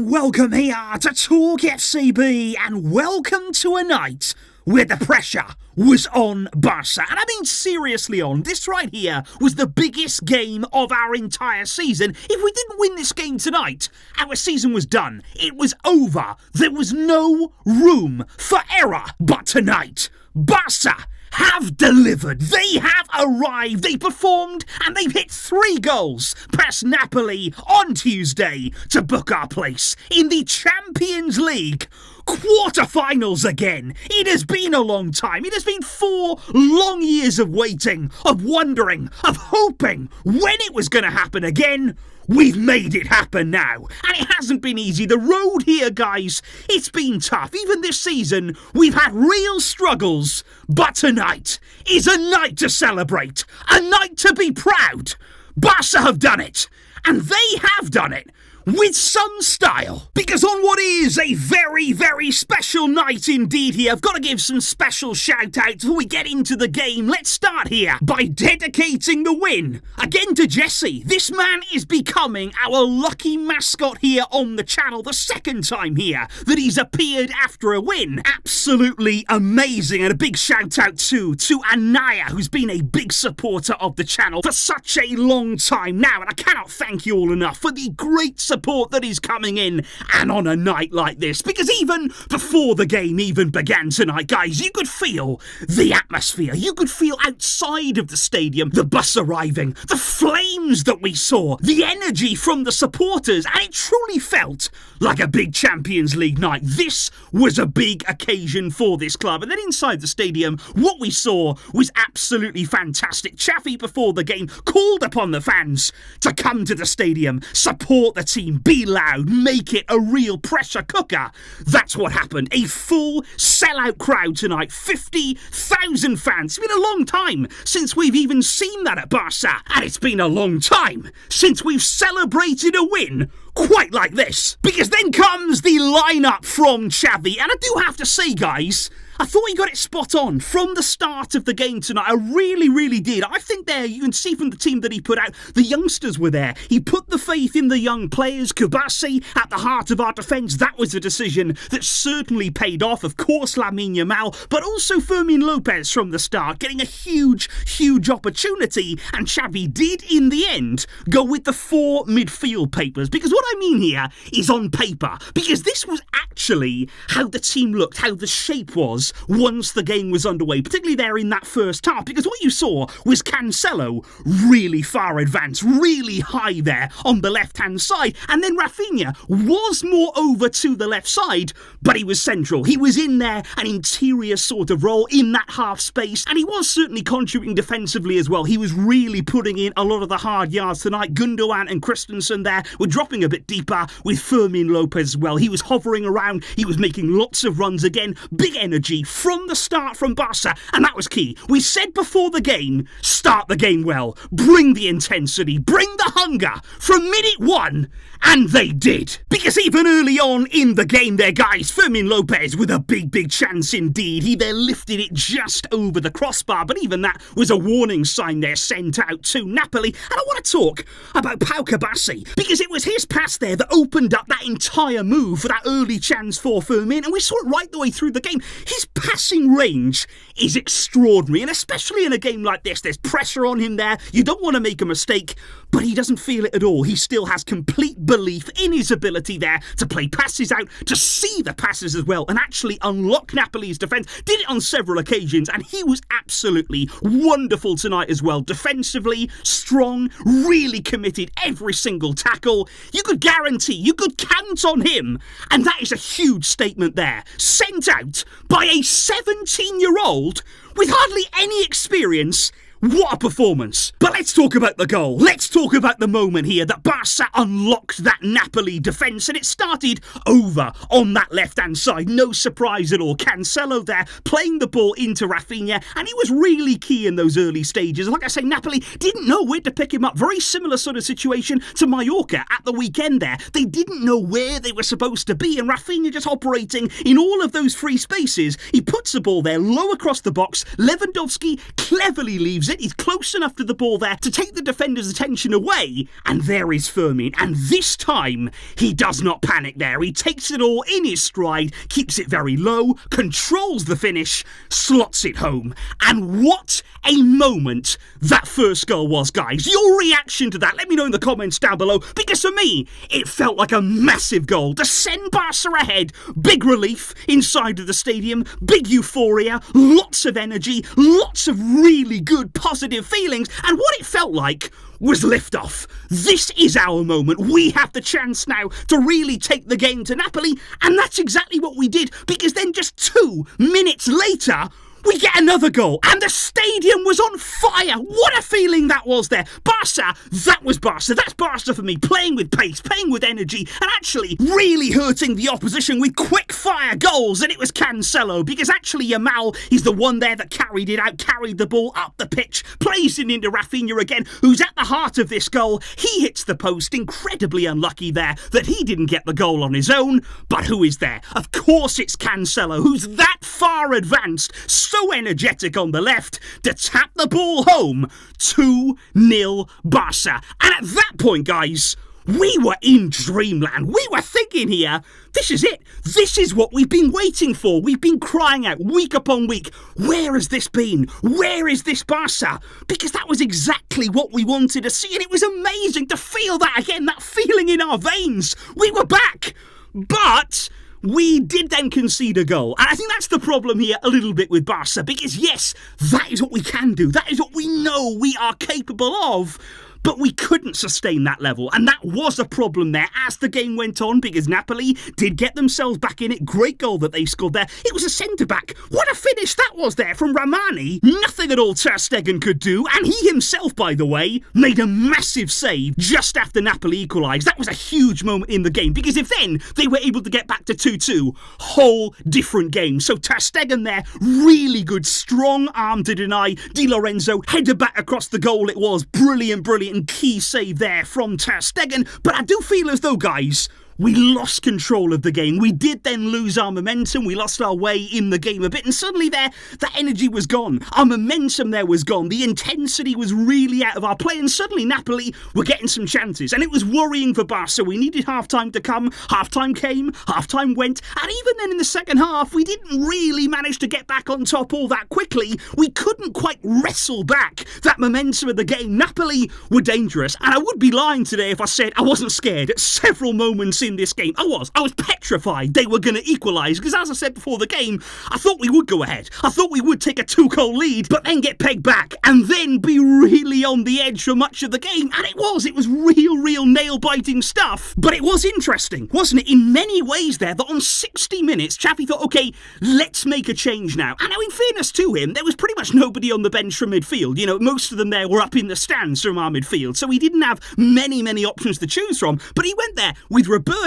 Welcome here to TalkFCB and welcome to a night where the pressure was on Barça. And I mean seriously on. This right here was the biggest game of our entire season. If we didn't win this game tonight, our season was done. It was over. There was no room for error. But tonight, Barça have delivered. They have arrived. They performed and they've hit 3 goals past Napoli on Tuesday to book our place in the Champions League quarterfinals again. It has been a long time. It has been 4 long years of waiting, of wondering, of hoping when it was going to happen again. We've made it happen now, and it hasn't been easy. The road here, guys, it's been tough. Even this season, we've had real struggles, but tonight is a night to celebrate, a night to be proud. Barça have done it, and they have done it with some style, because on what is a very, very special night indeed here, I've got to give some special shout-outs before we get into the game. Let's start here by dedicating the win again to Jesse. This man is becoming our lucky mascot here on the channel, the second time here that he's appeared after a win. Absolutely amazing, and a big shout-out too to Anaya, who's been a big supporter of the channel for such a long time now, and I cannot thank you all enough for the great support that is coming in, and on a night like this, because even before the game even began tonight, guys, you could feel the atmosphere. You could feel outside of the stadium the bus arriving, the flames that we saw, the energy from the supporters, and it truly felt like a big Champions League night. This was a big occasion for this club. And then inside the stadium, what we saw was absolutely fantastic. Xavi, before the game, called upon the fans to come to the stadium, support the team, be loud, make it a real pressure cooker. That's what happened. A full sellout crowd tonight. 50,000 fans. It's been a long time since we've even seen that at Barça. And it's been a long time since we've celebrated a win quite like this. Because then comes the lineup from Xavi. And I do have to say, guys, I thought he got it spot on from the start of the game tonight. I really, really did. I think there, you can see from the team that he put out, the youngsters were there. He put the faith in the young players. Kubasi at the heart of our defence. That was a decision that certainly paid off. Of course, Lamine Yamal, but also Fermin Lopez from the start, getting a huge, huge opportunity. And Xavi did, in the end, go with the 4 midfield papers. Because what I mean here is on paper. Because this was actually how the team looked, how the shape was once the game was underway, particularly there in that first half, because what you saw was Cancelo really far advanced, really high there on the left-hand side, and then Rafinha was more over to the left side, but he was central. He was in there, an interior sort of role in that half space, and he was certainly contributing defensively as well. He was really putting in a lot of the hard yards tonight. Gundogan and Christensen there were dropping a bit deeper with Fermin Lopez as well. He was hovering around, he was making lots of runs again, big energy from the start from Barça, and that was key. We said before the game, start the game well, bring the intensity, bring the hunger from minute 1, and they did. Because even early on in the game there, guys, Fermin Lopez with a big, big chance indeed. He there lifted it just over the crossbar, but even that was a warning sign there sent out to Napoli. And I want to talk about Pau Kubasi, because it was his pass there that opened up that entire move for that early chance for Fermin, and we saw it right the way through the game. His passing range is extraordinary, and especially in a game like this, there's pressure on him there. You don't want to make a mistake, but he doesn't feel it at all. He still has complete belief in his ability there to play passes out, to see the passes as well, and actually unlock Napoli's defence. Did it on several occasions, and he was absolutely wonderful tonight as well. Defensively, strong, really committed every single tackle. You could guarantee, you could count on him, and that is a huge statement there. Sent out by a 17-year-old with hardly any experience. What a performance. But let's talk about the goal. Let's talk about the moment here that Barça unlocked that Napoli defence, and it started over on that left-hand side. No surprise at all. Cancelo there playing the ball into Rafinha, and he was really key in those early stages. Like I say, Napoli didn't know where to pick him up. Very similar sort of situation to Mallorca at the weekend there. They didn't know where they were supposed to be, and Rafinha just operating in all of those free spaces. He puts the ball there low across the box. Lewandowski cleverly leaves is it. He's close enough to the ball there to take the defender's attention away. And there is Fermin. And this time, he does not panic there. He takes it all in his stride, keeps it very low, controls the finish, slots it home. And what a moment that first goal was, guys. Your reaction to that, let me know in the comments down below, because for me, it felt like a massive goal to send Barca ahead. Big relief inside of the stadium, big euphoria, lots of energy, lots of really good positive feelings, and what it felt like was liftoff. This is our moment. We have the chance now to really take the game to Napoli, and that's exactly what we did, because then just 2 minutes later, we get another goal, and the stadium was on fire. What a feeling that was there. Barca, that was Barca. That's Barca for me, playing with pace, playing with energy, and actually really hurting the opposition with quick-fire goals, and it was Cancelo, because actually Joao, he's the one there that carried it out, carried the ball up the pitch, plays it into Rafinha again, who's at the heart of this goal. He hits the post, incredibly unlucky there that he didn't get the goal on his own, but who is there? Of course it's Cancelo, who's that far advanced, so energetic on the left to tap the ball home. 2-0 Barca. And at that point, guys, we were in dreamland. We were thinking here, this is it. This is what we've been waiting for. We've been crying out week upon week. Where has this been? Where is this Barca? Because that was exactly what we wanted to see. And it was amazing to feel that again, that feeling in our veins. We were back. But we did then concede a goal. And I think that's the problem here a little bit with Barca. Because yes, that is what we can do. That is what we know we are capable of. But we couldn't sustain that level, and that was a problem there as the game went on, because Napoli did get themselves back in it. Great goal that they scored there. It was a centre-back. What a finish that was there from Ramani. Nothing at all Ter Stegen could do, and he himself, by the way, made a massive save just after Napoli equalised. That was a huge moment in the game, because if then they were able to get back to 2-2, whole different game. So Ter Stegen there, really good, strong arm to deny. Di Lorenzo headed back across the goal. It was brilliant, brilliant. And key save there from Ter Stegen. But I do feel as though, guys, we lost control of the game. We did then lose our momentum. We lost our way in the game a bit. And suddenly there, that energy was gone. Our momentum there was gone. The intensity was really out of our play. And suddenly Napoli were getting some chances. And it was worrying for Barca. We needed half-time to come. Half-time came. Half-time went. And even then in the second half, we didn't really manage to get back on top all that quickly. We couldn't quite wrestle back that momentum of the game. Napoli were dangerous. And I would be lying today if I said I wasn't scared at several moments in this game. I was petrified they were going to equalise, because as I said before the game, I thought we would go ahead. I thought we would take a 2-goal lead, but then get pegged back and then be really on the edge for much of the game. And it was real nail-biting stuff. But it was interesting, wasn't it? In many ways there, that on 60 minutes, Xavi thought, okay, let's make a change now. And now in fairness to him, there was pretty much nobody on the bench from midfield. You know, most of them there were up in the stands from our midfield. So he didn't have many options to choose from. But he went there with Roberto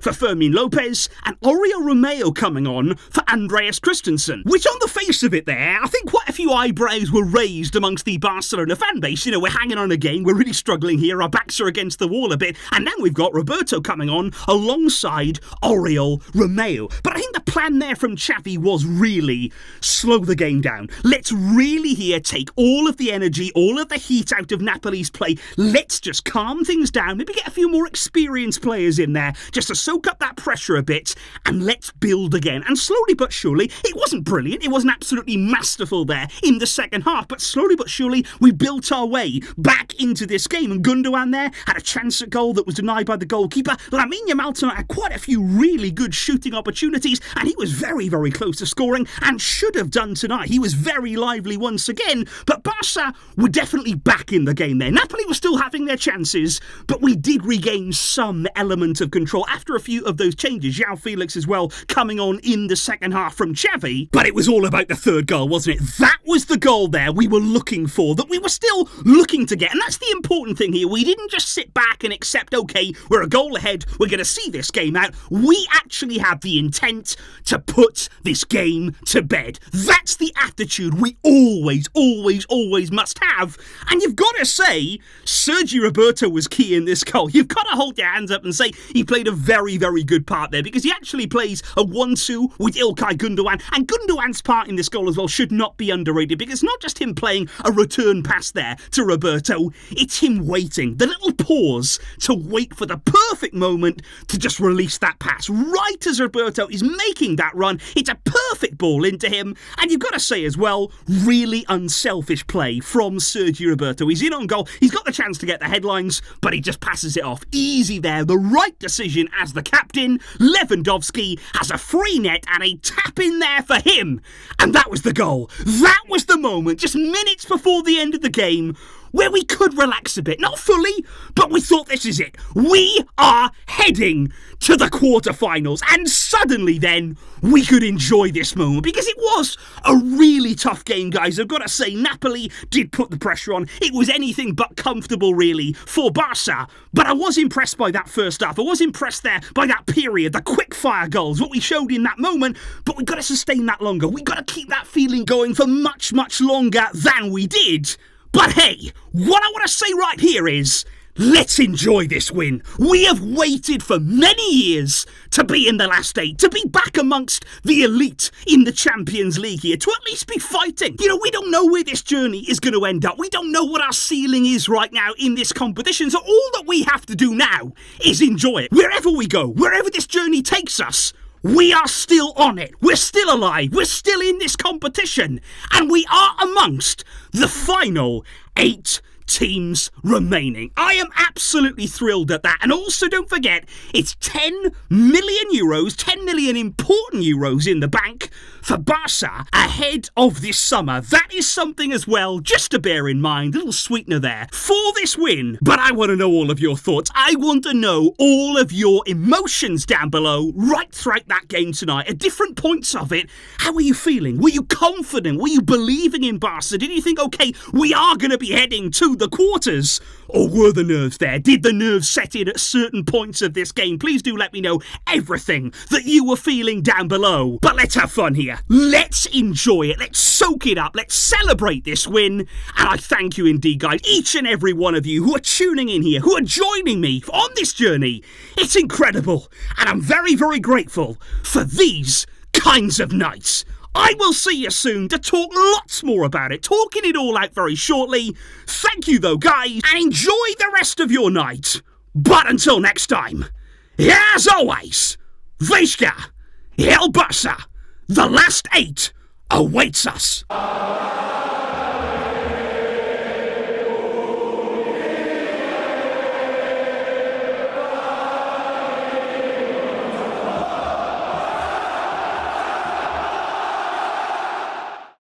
for Fermin Lopez and Oriol Romeo coming on for Andreas Christensen. Which on the face of it there, I think quite a few eyebrows were raised amongst the Barcelona fan base. You know, we're hanging on a game, we're really struggling here, our backs are against the wall a bit, and now we've got Roberto coming on alongside Oriol Romeo. But I think the plan there from Xavi was really slow the game down. Let's really here take all of the energy, all of the heat out of Napoli's play. Let's just calm things down, maybe get a few more experienced players in there just to soak up that pressure a bit, and let's build again. And slowly but surely, it wasn't brilliant, it wasn't absolutely masterful there in the second half, but slowly but surely we built our way back into this game. And Gundogan there had a chance at goal that was denied by the goalkeeper. Lamine Yamal tonight had quite a few really good shooting opportunities, and he was very close to scoring and should have done tonight. He was very lively once again, but Barca were definitely back in the game there. Napoli were still having their chances, but we did regain some element of control after a few of those changes. Joao Felix as well coming on in the second half from Xavi. But it was all about the third goal, wasn't it? That was the goal there we were looking for, that we were still looking to get. And that's the important thing here. We didn't just sit back and accept, okay, we're a goal ahead, we're going to see this game out. We actually have the intent to put this game to bed. That's the attitude we always must have. And you've got to say, Sergio Roberto was key in this goal. You've got to hold your hands up and say, he played a very, very good part there because he actually plays a 1-2 with İlkay Gündoğan, and Gündoğan's part in this goal as well should not be underrated because not just him playing a return pass there to Roberto, it's him waiting, the little pause to wait for the perfect moment to just release that pass right as Roberto is making that run. It's a perfect ball into him, and you've got to say as well, really unselfish play from Sergio Roberto. He's in on goal, he's got the chance to get the headlines, but he just passes it off. Easy there, the right decision as the captain. Lewandowski has a free net and a tap in there for him, and that was the goal. That was the moment, just minutes before the end of the game, where we could relax a bit. Not fully, but we thought this is it. We are heading to the quarterfinals. And suddenly then, we could enjoy this moment because it was a really tough game, guys. I've got to say, Napoli did put the pressure on. It was anything but comfortable, really, for Barça. But I was impressed by that first half. I was impressed there by that period, the quick-fire goals, what we showed in that moment. But we've got to sustain that longer. We've got to keep that feeling going for much, much longer than we did. But hey, what I want to say right here is, let's enjoy this win. We have waited for many years to be in the last 8, to be back amongst the elite in the Champions League here, to at least be fighting. You know, we don't know where this journey is going to end up. We don't know what our ceiling is right now in this competition. So all that we have to do now is enjoy it. Wherever we go, wherever this journey takes us, we are still on it. We're still alive. We're still in this competition. And we are amongst the final 8 teams remaining. I am absolutely thrilled at that. And also don't forget, it's 10 million euros, 10 million important euros in the bank for Barça ahead of this summer. That is something as well, just to bear in mind, a little sweetener there for this win. But I want to know all of your thoughts. I want to know all of your emotions down below right throughout that game tonight, at different points of it. How were you feeling? Were you confident? Were you believing in Barça? Did you think, okay, we are going to be heading to the quarters? Or were the nerves there? Did the nerves set in at certain points of this game? Please do let me know everything that you were feeling down below. But let's have fun here. Let's enjoy it. Let's soak it up. Let's celebrate this win. And I thank you indeed, guys. Each and every one of you who are tuning in here, who are joining me on this journey. It's incredible. And I'm very, very grateful for these kinds of nights. I will see you soon to talk lots more about it, talking it all out very shortly. Thank you though, guys, and enjoy the rest of your night. But until next time, as always, Vejska, El Barça, the last 8 awaits us.